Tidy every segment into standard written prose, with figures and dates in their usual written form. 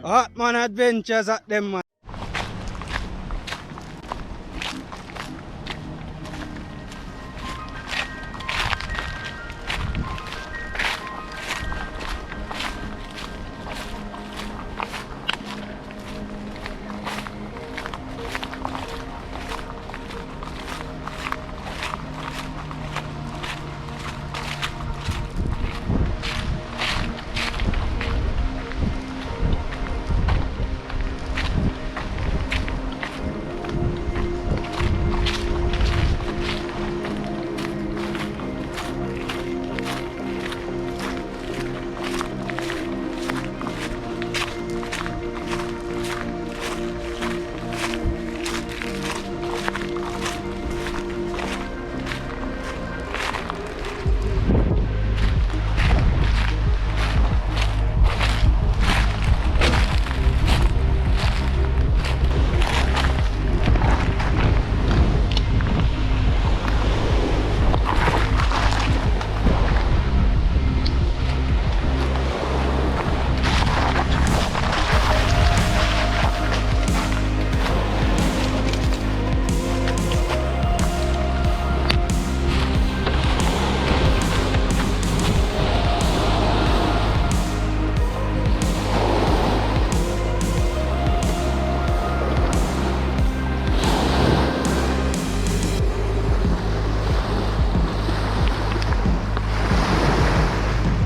Hartman Adventures at them, man.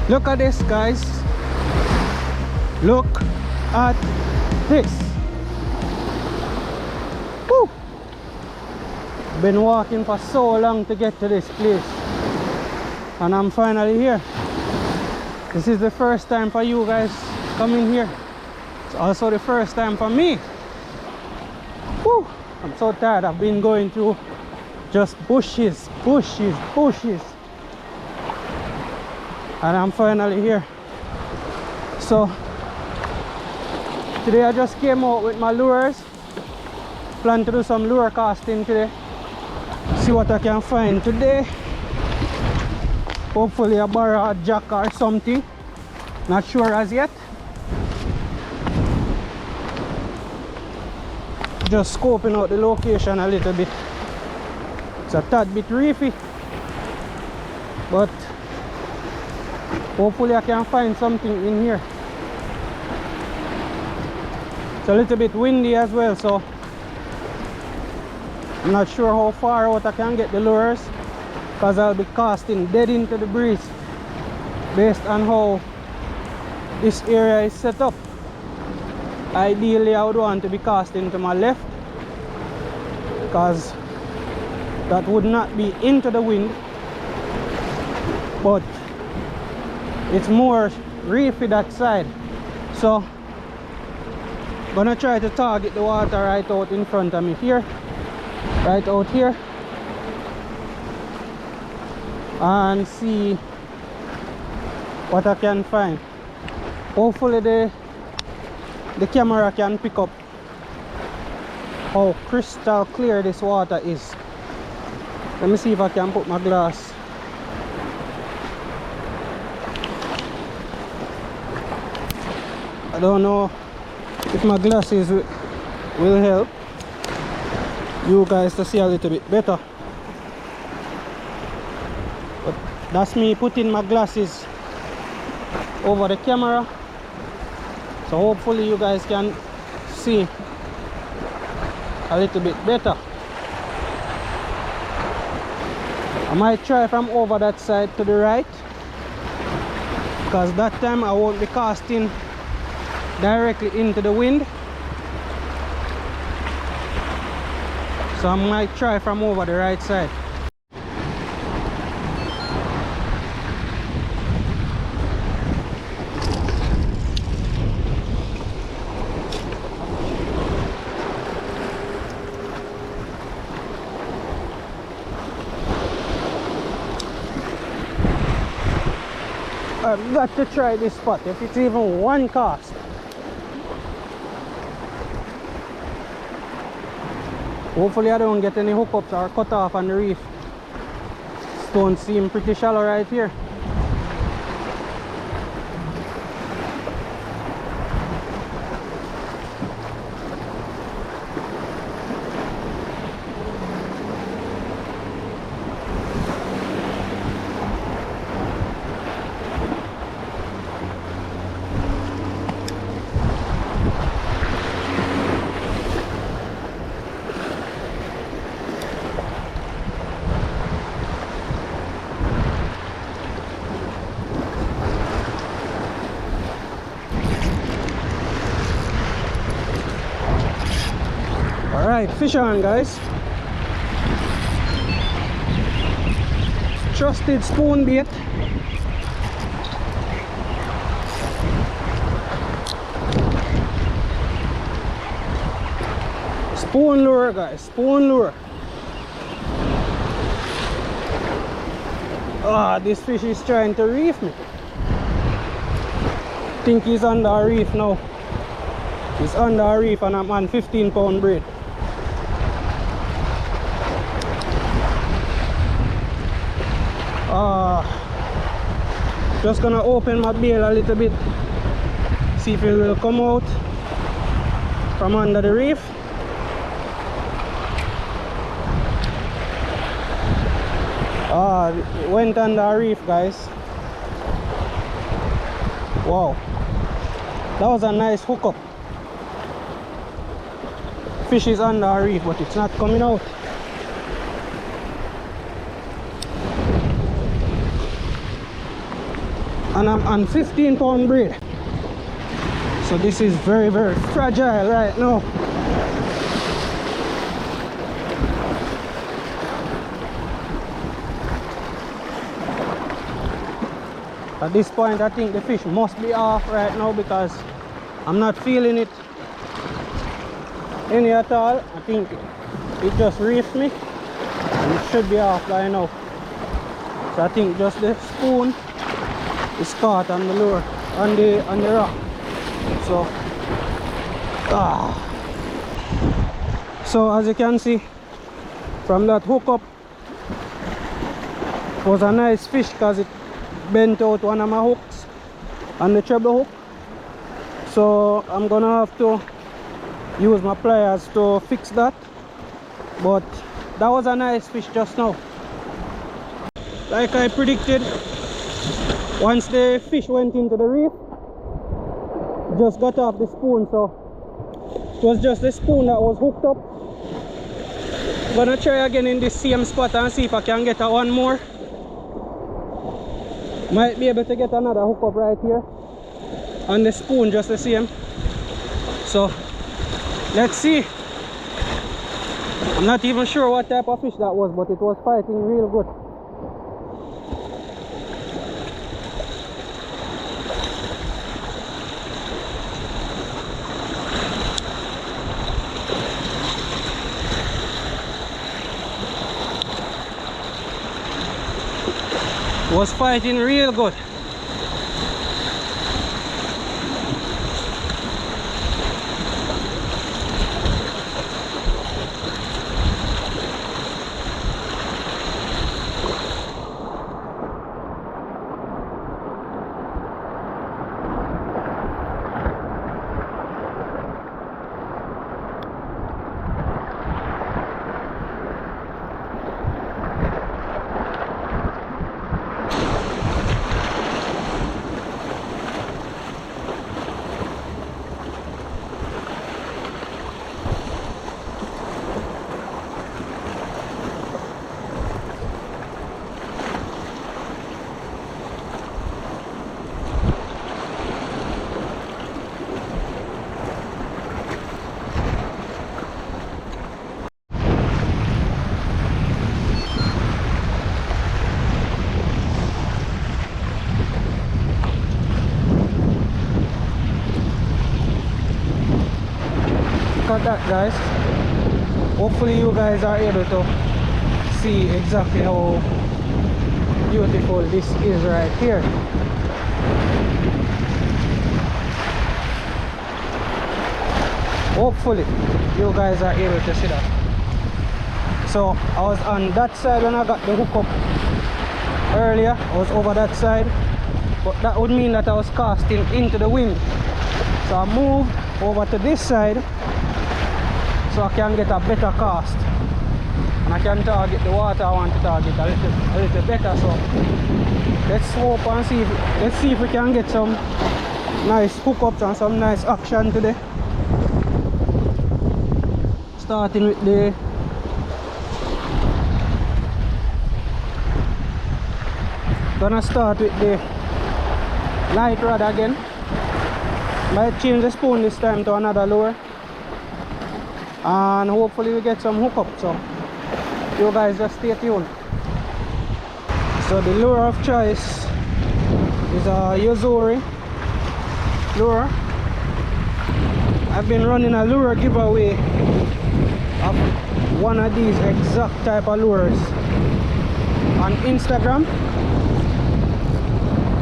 Look at this, guys. Look at this. Woo! Been walking for so long to get to this place, and I'm finally here. This is the first time for you guys coming here. It's also the first time for me. Woo! I'm so tired. I've been going through just bushes, and I'm finally here. So today I just came out with my lures. Plan to do some lure casting today. See what I can find today. Hopefully a borrow a jack or something. Not sure as yet. Just scoping out the location a little bit. It's a tad bit reefy, but hopefully I can find something in here. It's a little bit windy as well, so I'm not sure how far out I can get the lures, because I'll be casting dead into the breeze based on how this area is set up. Ideally I would want to be casting to my left, because that would not be into the wind, but it's more reefy that side. So gonna try to target the water right out in front of me here, right out here, and see what I can find. Hopefully the camera can pick up how crystal clear this water is. Let me see if I can put my glass. I don't know if my glasses will help you guys to see a little bit better, but that's me putting my glasses over the camera, so hopefully you guys can see a little bit better. I might try from over that side to the right, because that time I won't be casting directly into the wind, so I might try from over the right side. I've got to try this spot if it's even one cast. Hopefully I don't get any hookups or cut off on the reef. Stones seem pretty shallow right here. Alright, fish on, guys. Trusted spoon bait. Spoon lure, guys, spoon lure. Ah, this fish is trying to reef me. Think he's under a reef now. He's under a reef and I'm on 15-pound braid. Just gonna open my bail a little bit, see if it will come out from under the reef. It went under a reef, guys. Wow, that was a nice hookup. Fish is under a reef, but it's not coming out. And I'm on 15-pound braid, so this is very, very fragile right now. At this point, I think the fish must be off right now because I'm not feeling it any at all. I think it just reefed me and it should be off by now. So I think just the spoon is caught on the lure, on the rock. So as you can see from that hookup, it was a nice fish because it bent out one of my hooks on the treble hook. So I'm gonna have to use my pliers to fix that. But that was a nice fish just now. Like I predicted, once the fish went into the reef, it just got off the spoon, so it was just the spoon that was hooked up. I'm gonna try again in this same spot and see if I can get one more. Might be able to get another hookup right here on the spoon, just the same. So let's see. I'm not even sure what type of fish that was, but it was fighting real good. Was fighting real good. Look at that, guys. Hopefully you guys are able to see exactly how beautiful this is right here. Hopefully you guys are able to see that. So I was on that side when I got the hookup earlier. I was over that side, but that would mean that I was casting into the wind. So I moved over to this side so I can get a better cast and I can target the water I want to target a little better. So let's hope and see let's see if we can get some nice hookups and some nice action today. Starting with the gonna start with the light rod again. Might change the spoon this time to another lure. and hopefully we get some hookup. So you guys just stay tuned. So the lure of choice is a Yozori lure. I've been running a lure giveaway of one of these exact type of lures on Instagram.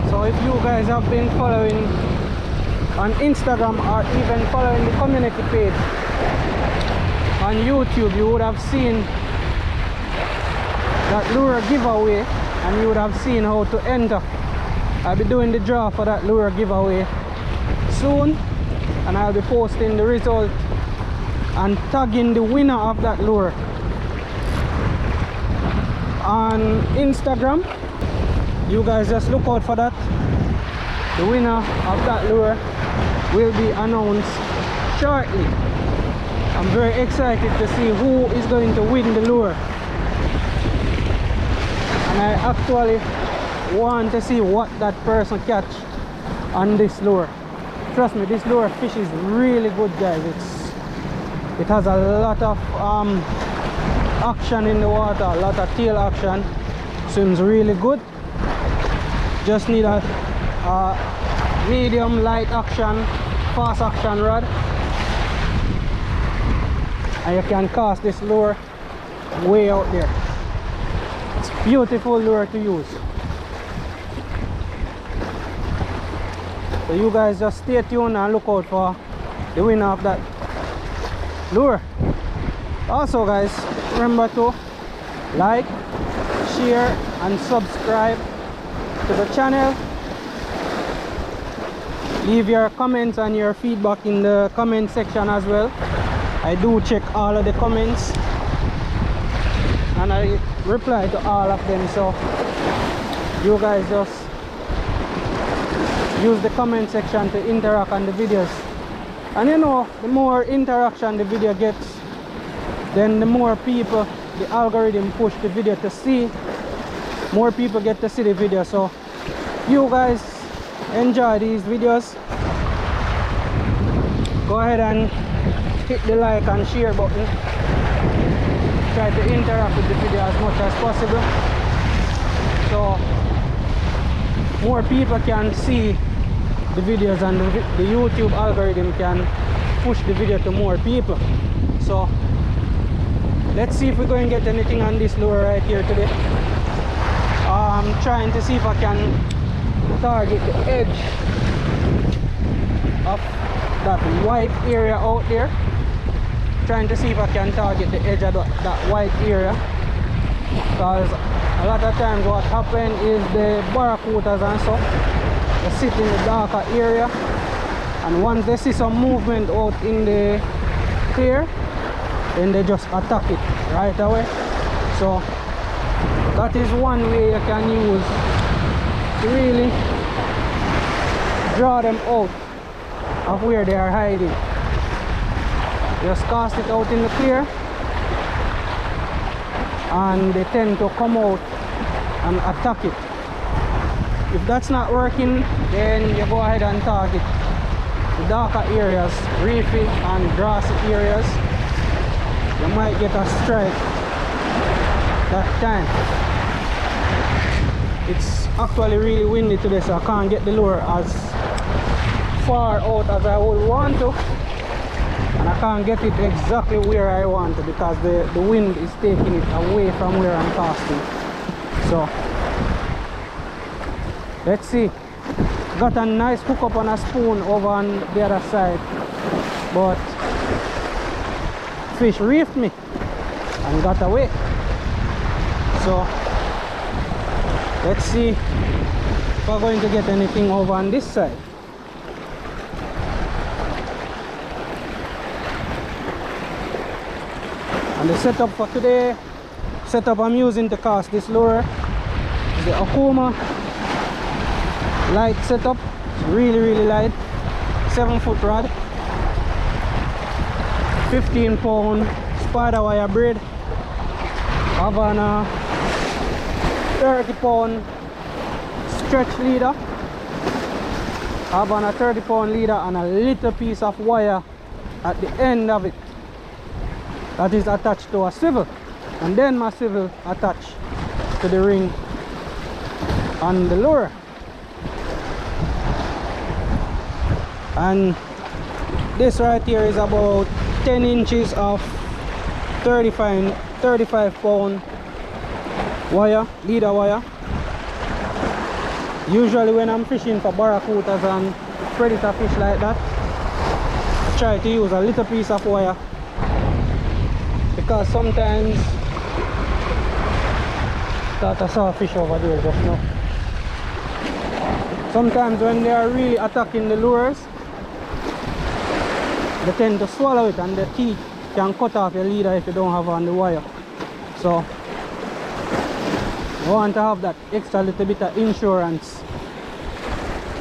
So if you guys have been following on Instagram or even following the community page on YouTube, you would have seen that lure giveaway and you would have seen how to enter. I'll be doing the draw for that lure giveaway soon, and I'll be posting the result and tagging the winner of that lure on Instagram. You guys just look out for that. The winner of that lure will be announced shortly. I'm very excited to see who is going to win the lure, and I actually want to see what that person catch on this lure. Trust me, this lure fish is really good, guys. It has a lot of action in the water, a lot of tail action. Swims really good. Just need a medium light action, fast action rod, and you can cast this lure way out there. It's a beautiful lure to use. So you guys just stay tuned and look out for the winner of that lure. Also guys, remember to like, share and subscribe to the channel. Leave your comments and your feedback in the comment section as well. I do check all of the comments and I reply to all of them, so you guys just use the comment section to interact on the videos. And you know, the more interaction the video gets, then the more people the algorithm push the video to see, more people get to see the video. So you guys enjoy these videos, go ahead and hit the like and share button. Try to interact with the video as much as possible, so more people can see the videos and the YouTube algorithm can push the video to more people. So let's see if we're going to get anything on this lure right here today. I'm trying to see if I can target the edge of that white area out there. Trying to see if I can target the edge of that white area, because a lot of times what happens is the barracudas and so they sit in the darker area, and once they see some movement out in the clear, then they just attack it right away. So that is one way you can use to really draw them out of where they are hiding. Just cast it out in the clear and they tend to come out and attack it. If that's not working, then you go ahead and target the darker areas, reefy and grassy areas. You might get a strike that time. It's actually really windy today, so I can't get the lure as far out as I would want to, and I can't get it exactly where I want to because the wind is taking it away from where I'm casting. So let's see. Got a nice hookup on a spoon over on the other side, but fish reefed me and got away. So let's see if we're going to get anything over on this side. And the setup for today, I'm using to cast this lure is the Akuma light setup. It's really light, 7-foot rod, 15-pound spider wire braid, have on a 30-pound stretch leader, have on a 30-pound leader and a little piece of wire at the end of it. that is attached to a swivel, and then my swivel attached to the ring on the lure. And this right here is about 10 inches of 35 pound wire, leader wire. Usually when I'm fishing for barracudas and predator fish like that, I try to use a little piece of wire, because sometimes that I saw a fish over there just now. Sometimes when they are really attacking the lures, they tend to swallow it, and the teeth can cut off your leader if you don't have on the wire. So you want to have that extra little bit of insurance,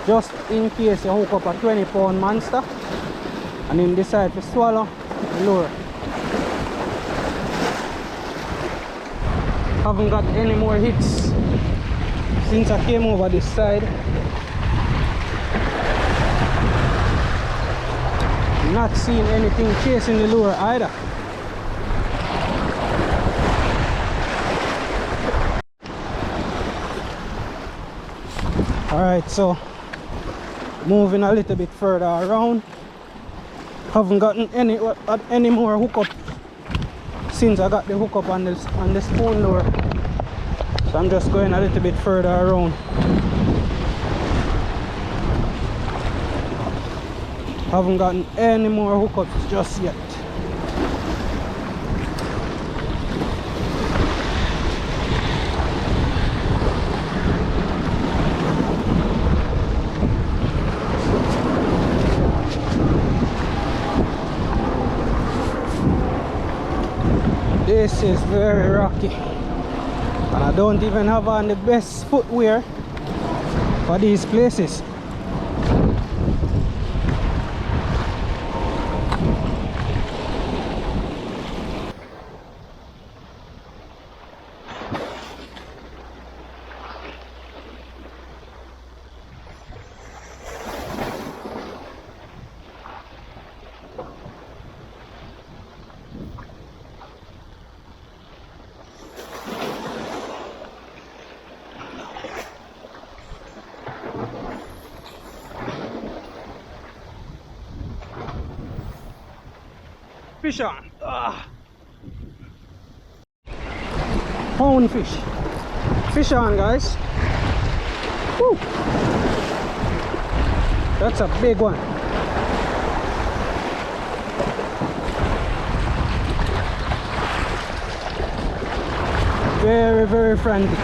just in case you hook up a 20 pound monster and then decide to swallow the lure. Haven't got any more hits since I came over this side. Not seeing anything chasing the lure either. Alright, so moving a little bit further around. Haven't gotten any more hookup since I got the hookup on the spoon lure. So I'm just going a little bit further around. Haven't gotten any more hookups just yet. This is very rocky, and I don't even have on the best footwear for these places. Fish on. Pound fish. Fish on, guys. Woo. That's a big one. Very, very friendly.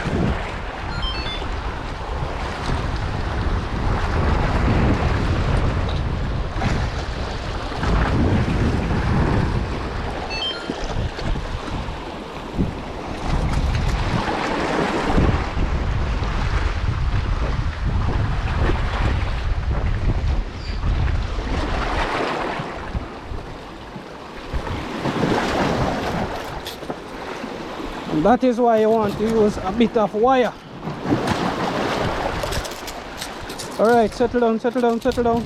That is why you want to use a bit of wire. Alright, settle down, settle down, settle down.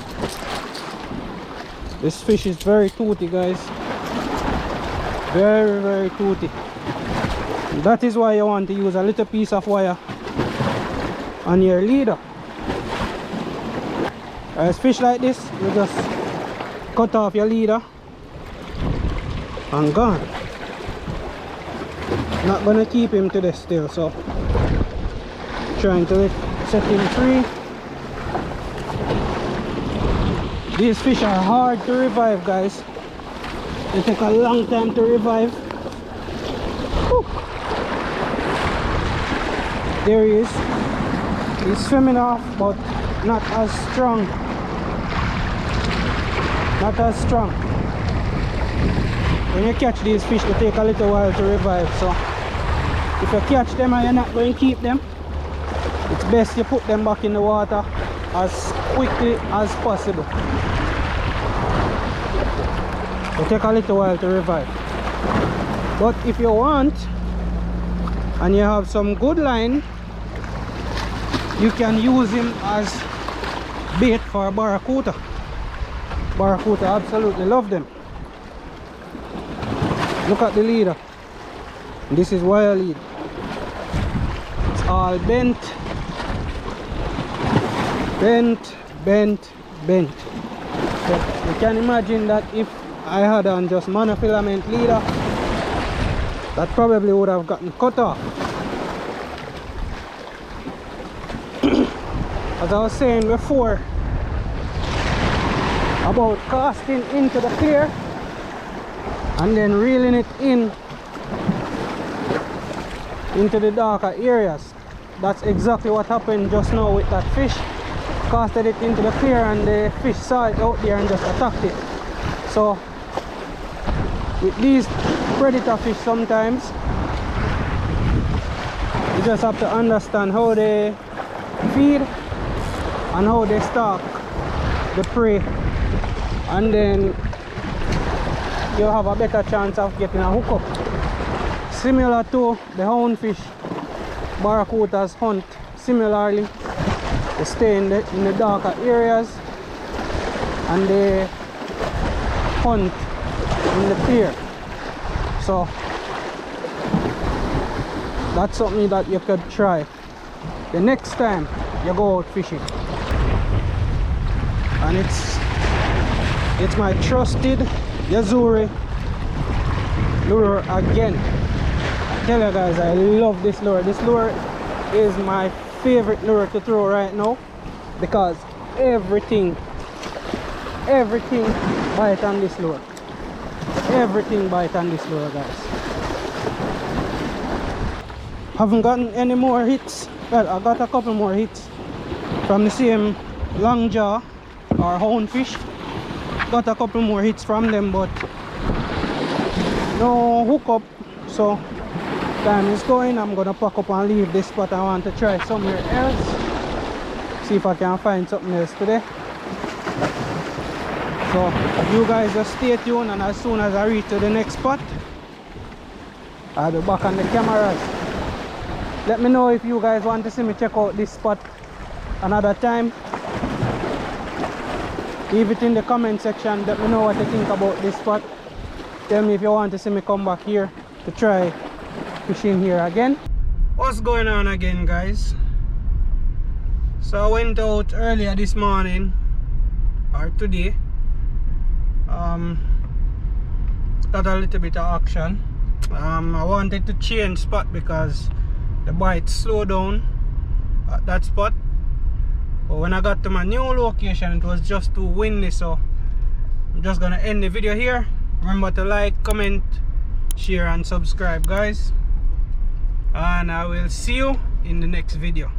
This fish is very toothy, guys. Very, very toothy. That is why you want to use a little piece of wire on your leader. As fish like this, you just cut off your leader and gone. Not gonna keep him to the still, so trying to set him free. These fish are hard to revive, guys. They take a long time to revive. Whew. There he is. He's swimming off, but not as strong. Not as strong. When you catch these fish, they take a little while to revive, so if you catch them and you're not going to keep them, it's best you put them back in the water as quickly as possible. It take a little while to revive. But if you want and you have some good line, you can use him as bait for barracuda. Barracuda absolutely love them. Look at the leader. This is wire lead. It's all bent. Bent. So you can imagine that if I had on just monofilament leader, that probably would have gotten cut off. As I was saying before about casting into the clear and then reeling it into the darker areas. That's exactly what happened just now with that fish. Casted it into the clear and the fish saw it out there and just attacked it. So with these predator fish, sometimes you just have to understand how they feed and how they stalk the prey, and then you'll have a better chance of getting a hookup. Similar to the houndfish, barracudas hunt similarly. They stay in the darker areas and they hunt in the clear. So that's something that you could try the next time you go out fishing. And it's my trusted Yazuri lure again. I tell you guys, I love this lure. This lure is my favorite lure to throw right now because everything bite on this lure. Everything bite on this lure, guys. Haven't gotten any more hits. Well, I got a couple more hits from the same long jaw or houndfish. Got a couple more hits from them, but no hookup. So time is going. I'm gonna pack up and leave this spot. I want to try somewhere else, see if I can find something else today. So you guys just stay tuned, and as soon as I reach to the next spot, I'll be back on the cameras. Let me know if you guys want to see me check out this spot another time. Leave it in the comment section. Let me know what you think about this spot. Tell me if you want to see me come back here to try fishing here again. What's going on again, guys? So I went out earlier this morning, or today. Got a little bit of action. I wanted to change spot because the bite slowed down at that spot. But when I got to my new location, it was just too windy, so I'm just gonna end the video here. Remember to like, comment, share and subscribe, guys, and I will see you in the next video.